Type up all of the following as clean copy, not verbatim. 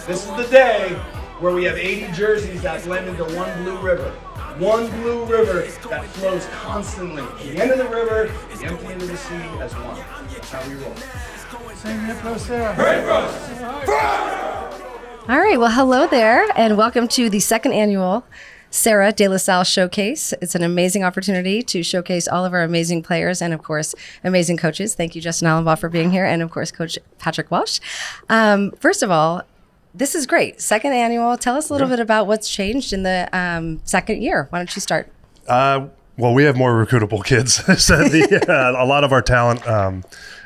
This is the day where we have 80 jerseys that blend into one blue river. One blue river that flows constantly. The end of the river, the empty end of the sea as one. That's how we roll. Same here for us there. Pray for us! All right, well, hello there, and welcome to the second annual Sarah De La Salle Showcase. It's an amazing opportunity to showcase all of our amazing players and, of course, amazing coaches. Thank you, Justin Allenbaugh, for being here, and, of course, Coach Patrick Walsh. First of all, this is great. Second annual. Tell us a little bit about what's changed in the second year. Why don't you start? Well, we have more recruitable kids. So a lot of our talent,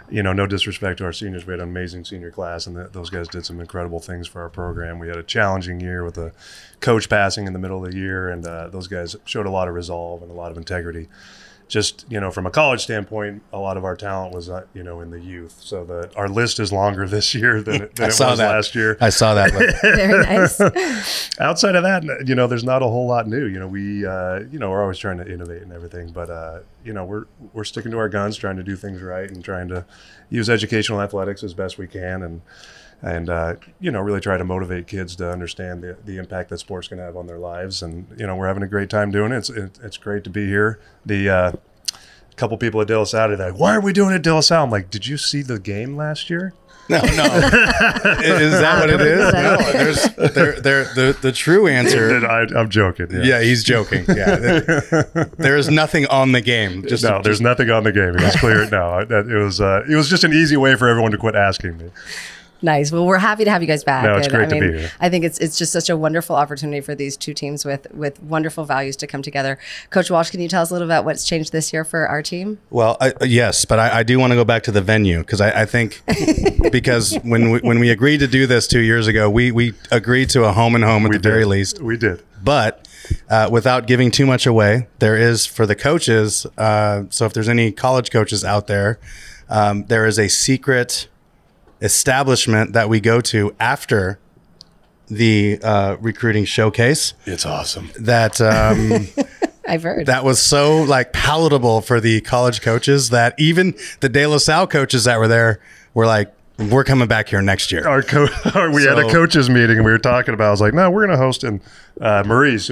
no disrespect to our seniors, we had an amazing senior class, and those guys did some incredible things for our program. We had a challenging year with a coach passing in the middle of the year, and those guys showed a lot of resolve and a lot of integrity. Just, from a college standpoint, a lot of our talent was, in the youth. So our list is longer this year than it was last year. I saw that. Very nice. Outside of that, there's not a whole lot new. We're always trying to innovate and everything, but we're sticking to our guns, trying to do things right, and trying to use educational athletics as best we can, and really try to motivate kids to understand the impact that sports can have on their lives. And we're having a great time doing it. It's great to be here. The couple people at De La Salle are like, "Why are we doing it at De La Salle?" I'm like, "Did you see the game last year?" No. Is that what it is? No. The true answer. I'm joking. Yeah, he's joking. Yeah, there is nothing on the game. There's nothing on the game. It was clear. No, it was just an easy way for everyone to quit asking me. Nice. Well, we're happy to have you guys back. No, it's great to be here. I think it's just such a wonderful opportunity for these two teams with wonderful values to come together. Coach Walsh, can you tell us a little about what's changed this year for our team? Well, yes, but I do want to go back to the venue because I think because when we agreed to do this 2 years ago, we agreed to a home and home at the very least. We did. But without giving too much away, there is for the coaches. So if there's any college coaches out there, there is a secret establishment that we go to after the recruiting showcase. It's awesome. That I've heard that was so palatable for the college coaches that even the De La Salle coaches that were there were like, "We're coming back here next year." We had a coaches meeting and we were talking about. I was like, "No, we're going to host." And Maurice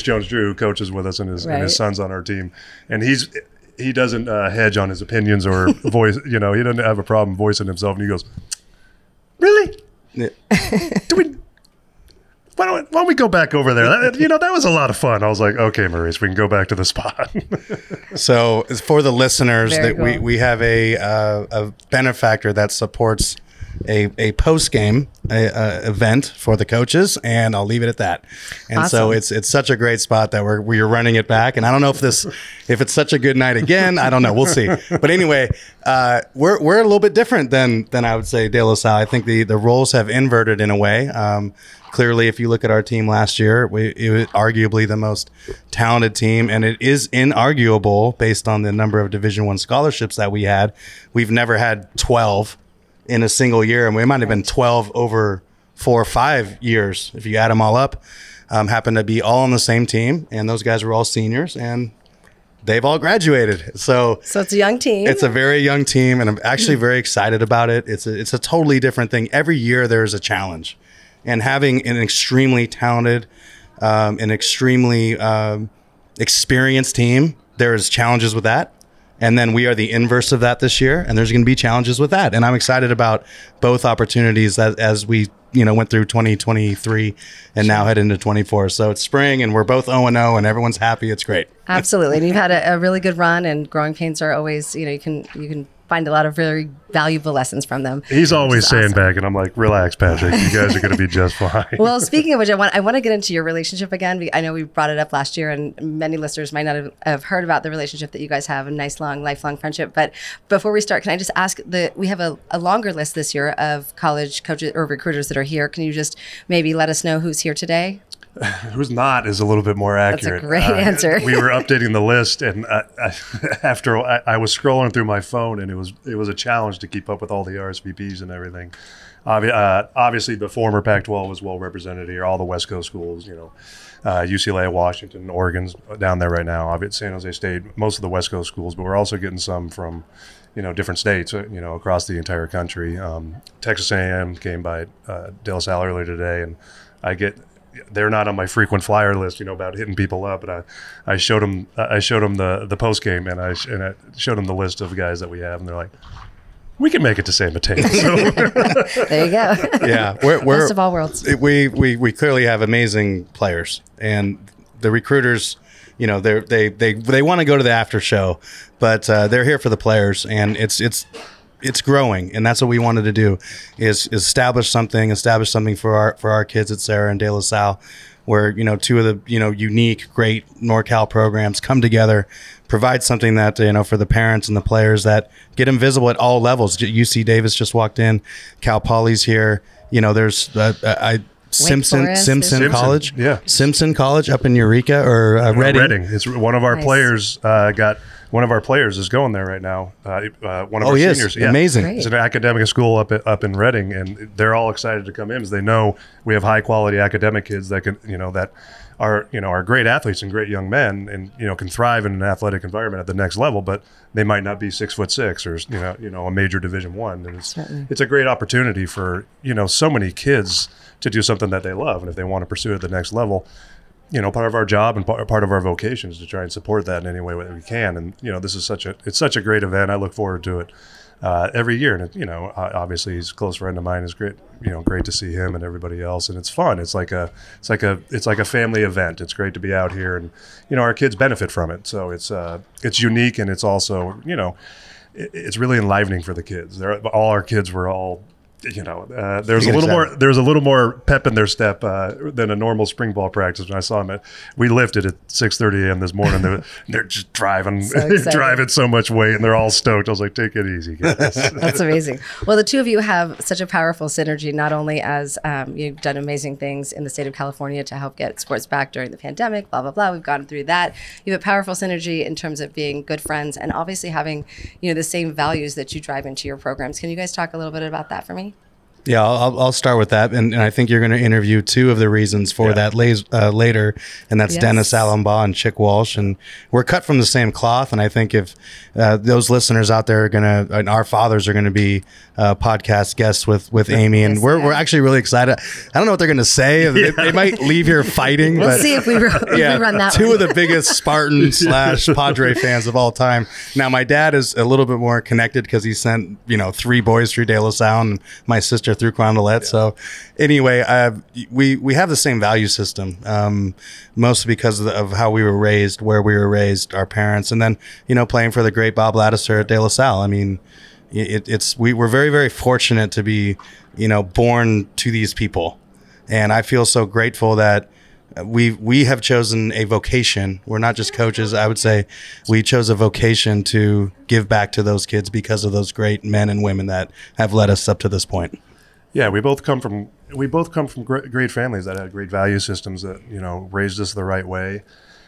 Jones-Drew, who coaches with us, and his son's on our team, and he doesn't hedge on his opinions or voice. He doesn't have a problem voicing himself. And he goes, "Really? Yeah. Why don't we go back over there? That was a lot of fun." I was like, "Okay, Maurice, we can go back to the spot." So for the listeners, Very that cool. we have a benefactor that supports a post game event for the coaches, and I'll leave it at that. And so it's such a great spot that we're running it back. And I don't know if it's such a good night again. I don't know. We'll see. But anyway, we're a little bit different than I would say De La Salle. I think the roles have inverted in a way. Clearly, if you look at our team last year, it was arguably the most talented team, and it is inarguable based on the number of Division I scholarships that we had. We've never had 12 in a single year, and we might have been 12 over 4 or 5 years if you add them all up. Happened to be all on the same team, and those guys were all seniors, and they've all graduated. So it's a young team. It's a very young team, and I'm actually very excited about it. It's a totally different thing. Every year there's a challenge, and having an extremely talented, an extremely experienced team, there's challenges with that. And then we are the inverse of that this year, and there's going to be challenges with that. And I'm excited about both opportunities as we went through 2023 and now head into 24. So it's spring, and we're both 0-0, and everyone's happy. It's great. Absolutely. And you've had a really good run, and growing pains are always, you can find a lot of very valuable lessons from them. He's always sandbagging. And I'm like, "Relax, Patrick. You guys are going to be just fine." Well, speaking of which, I want to get into your relationship again. I know we brought it up last year, and many listeners might not have heard about the relationship that you guys have, a nice, long, lifelong friendship. But before we start, can I just ask we have a longer list this year of college coaches or recruiters that are here. Can you just maybe let us know who's here today? Who's not is a little bit more accurate. That's a great answer. We were updating the list, and after I was scrolling through my phone, and it was a challenge to keep up with all the RSVPs and everything. Obviously, the former Pac-12 was well represented here. All the West Coast schools, UCLA, Washington, Oregon's down there right now. Obviously, San Jose State, most of the West Coast schools, but we're also getting some from different states, across the entire country. Texas A&M came by De La Salle earlier today, and they're not on my frequent flyer list, about hitting people up. But I showed them the post game, and I showed them the list of guys that we have, and they're like, we can make it to San Mateo. So. There you go. Yeah, we're best of all worlds. We clearly have amazing players, and the recruiters, they want to go to the after show, but they're here for the players, and it's growing, and that's what we wanted to do is establish something for our kids at Sarah and De La Salle, where two of the unique great NorCal programs come together, provide something that for the parents and the players that get them visible at all levels. UC Davis just walked in, Cal Poly's here. There's Simpson College, Simpson College up in Eureka or Reading. Reading. It's one of our players One of our players is going there right now. One of our seniors. Yeah. Amazing. It's an academic school up in Reading, and they're all excited to come in because they know we have high quality academic kids that can that are great athletes and great young men, and can thrive in an athletic environment at the next level, but they might not be 6'6" or a major Division I. And it's a great opportunity for so many kids to do something that they love, and if they want to pursue it at the next level. Part of our job and part of our vocation is to try and support that in any way that we can. And this is it's such a great event. I look forward to it every year. And obviously he's a close friend of mine. It's great, great to see him and everybody else. And it's fun. It's like a family event. It's great to be out here, and our kids benefit from it. So it's unique, and it's also it's really enlivening for the kids. All our kids were all. There's a little more pep in their step than a normal spring ball practice. When I saw them, we lifted at 6:30 a.m. this morning. They're just driving so much weight, and they're all stoked. I was like, take it easy, guys. That's amazing. Well, the two of you have such a powerful synergy. Not only as you've done amazing things in the state of California to help get sports back during the pandemic, blah blah blah. We've gone through that. You have a powerful synergy in terms of being good friends and obviously having the same values that you drive into your programs. Can you guys talk a little bit about that for me? Yeah, I'll start with that, and I think you're going to interview two of the reasons for that later, and that's Dennis Allenbaugh and Chick Walsh, and we're cut from the same cloth. And I think if those listeners out there are and our fathers are going to be podcast guests with Amy, and we're actually really excited. I don't know what they're going to say. They might leave here fighting. We'll but see if we run that. Two of the biggest Spartan / Padre fans of all time. Now, my dad is a little bit more connected because he sent 3 boys through De La Salle, and my sister through Carondelet. So anyway, we have the same value system, mostly because of how we were raised, where we were raised, our parents, and then playing for the great Bob Ladouceur at De La Salle. I mean, we're very, very fortunate to be born to these people, and I feel so grateful that we have chosen a vocation. We're not just coaches. I would say we chose a vocation to give back to those kids because of those great men and women that have led us up to this point. Yeah, we both come from great families that had great value systems that raised us the right way,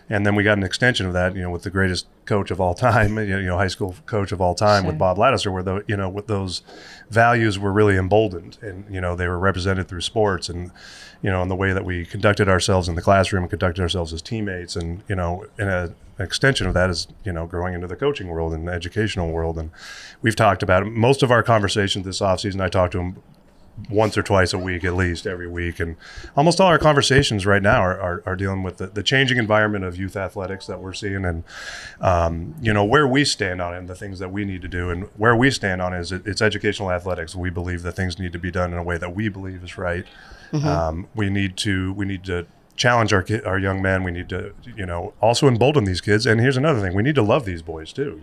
and then we got an extension of that with the greatest coach of all time, high school coach of all time, with Bob Ladouceur, where with those values were really emboldened, and they were represented through sports, and in the way that we conducted ourselves in the classroom and conducted ourselves as teammates, and an extension of that is growing into the coaching world and the educational world. And we've talked about it. Most of our conversations this offseason, I talked to him once or twice a week, at least every week, and almost all our conversations right now are dealing with the changing environment of youth athletics that we're seeing, and where we stand on it and the things that we need to do. And where we stand on it is it's educational athletics. We believe that things need to be done in a way that we believe is right. Mm-hmm. We need to challenge our young men. We need to also embolden these kids. And here's another thing: we need to love these boys too.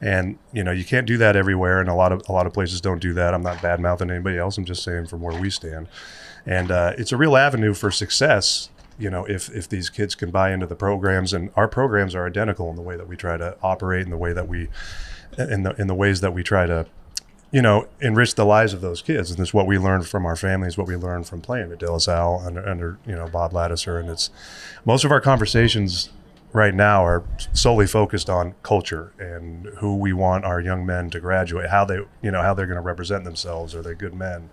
And you can't do that everywhere, and a lot of places don't do that. I'm not bad mouthing anybody else. I'm just saying from where we stand. And it's a real avenue for success. If these kids can buy into the programs, and our programs are identical in the way that we try to operate, in the way that we in the ways that we try to enrich the lives of those kids. And it's what we learned from our families, what we learned from playing at De La Salle under Bob Ladouceur. And it's most of our conversations right now are solely focused on culture and who we want our young men to graduate, how they're going to represent themselves. Are they good men?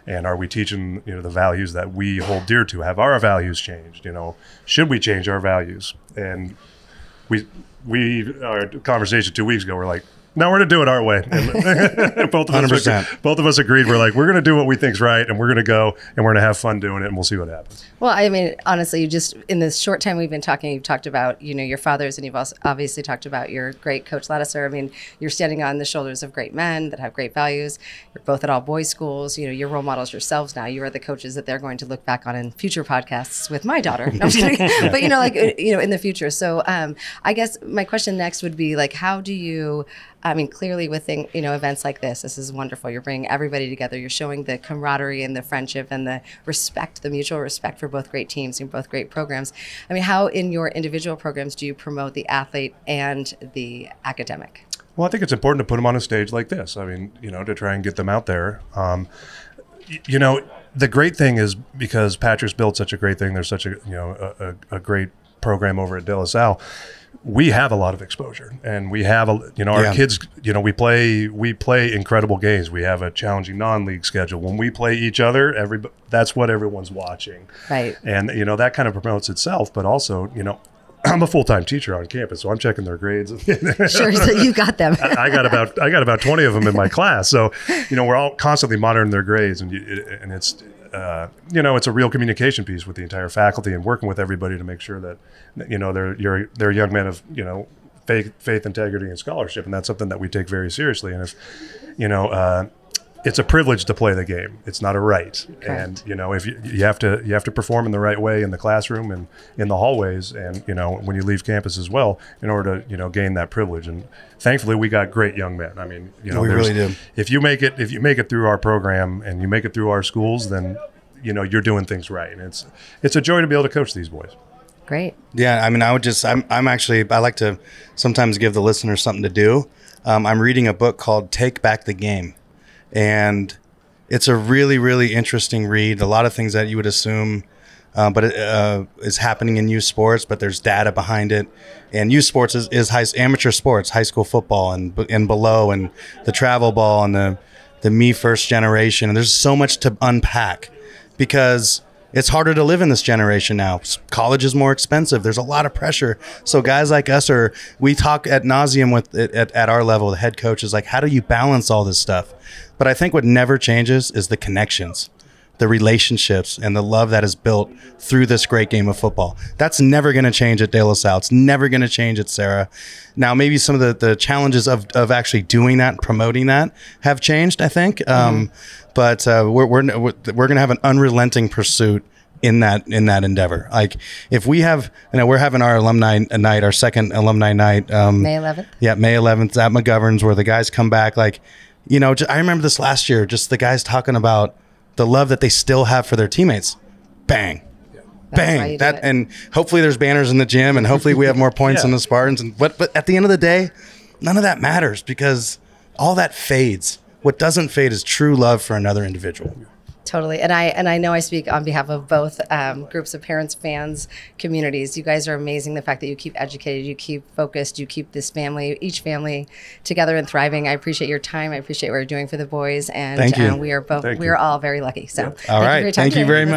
And are we teaching, the values that we hold dear to? Have our values changed? Should we change our values? And our conversation 2 weeks ago, we're like, no, we're going to do it our way. And both of us agreed. We're like, we're going to do what we think's right, and we're going to go, and we're going to have fun doing it, and we'll see what happens. Well, I mean, honestly, you just, in this short time we've been talking, you've talked about, your fathers, and you've also obviously talked about your great coach Ladouceur. I mean, you're standing on the shoulders of great men that have great values. You're both at all boys schools. You're role models yourselves now. You are the coaches that they're going to look back on in future podcasts with my daughter. No, I'm just kidding. But, in the future. So I guess my question next would be, like, how do you, I mean, clearly with events like this is wonderful. You're bringing everybody together. You're showing the camaraderie and the friendship and the respect, the mutual respect for both great teams and both great programs. I mean, how in your individual programs do you promote the athlete and the academic? Well, I think it's important to put them on a stage like this. I mean, to try and get them out there. The great thing is, because Patrick's built such a great thing, there's such a great program over at De La Salle. We have a lot of exposure, and we have our kids. We play incredible games. We have a challenging non-league schedule. When we play each other, that's what everyone's watching, right? And that kind of promotes itself. But also, I'm a full-time teacher on campus, so I'm checking their grades. Sure, so you got them. I got about 20 of them in my class. So, we're all constantly monitoring their grades, and it's. It's a real communication piece with the entire faculty and working with everybody to make sure that, they're young men of, faith, integrity, and scholarship. And that's something that we take very seriously. And if, it's a privilege to play the game. It's not a right. Correct. And, if you have to perform in the right way in the classroom and in the hallways and, when you leave campus as well, in order to, gain that privilege. And thankfully we got great young men. I mean, we really do. If you make it through our program and you make it through our schools, then, you're doing things right. And it's a joy to be able to coach these boys. Great. Yeah. I mean, I like to sometimes give the listeners something to do. I'm reading a book called Take Back the Game. And it's a really, really interesting read. A lot of things that you would assume, but it is happening in youth sports, but there's data behind it. And youth sports is amateur sports, high school football and below, and the travel ball and the me first generation. And there's so much to unpack because it's harder to live in this generation now. College is more expensive. There's a lot of pressure. So guys like us we talk ad nauseum with it at our level, the head coach is like, how do you balance all this stuff? But I think what never changes is the connections, the relationships, and the love that is built through this great game of football. That's never going to change at De La Salle. It's never going to change at Sarah. Now, maybe some of the challenges of actually doing that, promoting that, have changed, I think. But we're going to have an unrelenting pursuit in that endeavor. Like if we have, we're having our alumni night, our second alumni night, May 11th. Yeah, May 11th at McGovern's, where the guys come back. Like, I remember this last year, just the guys talking about the love that they still have for their teammates. Bang. Bang. And hopefully there's banners in the gym, and hopefully we have more points in the Spartans. But at the end of the day, none of that matters because all that fades. What doesn't fade is true love for another individual. Totally. And I know I speak on behalf of both groups of parents, fans, communities. You guys are amazing. The fact that you keep educated, you keep focused, you keep each family together and thriving. I appreciate your time. I appreciate what you're doing for the boys. And thank you. We are all very lucky. So all right. Thank you very much.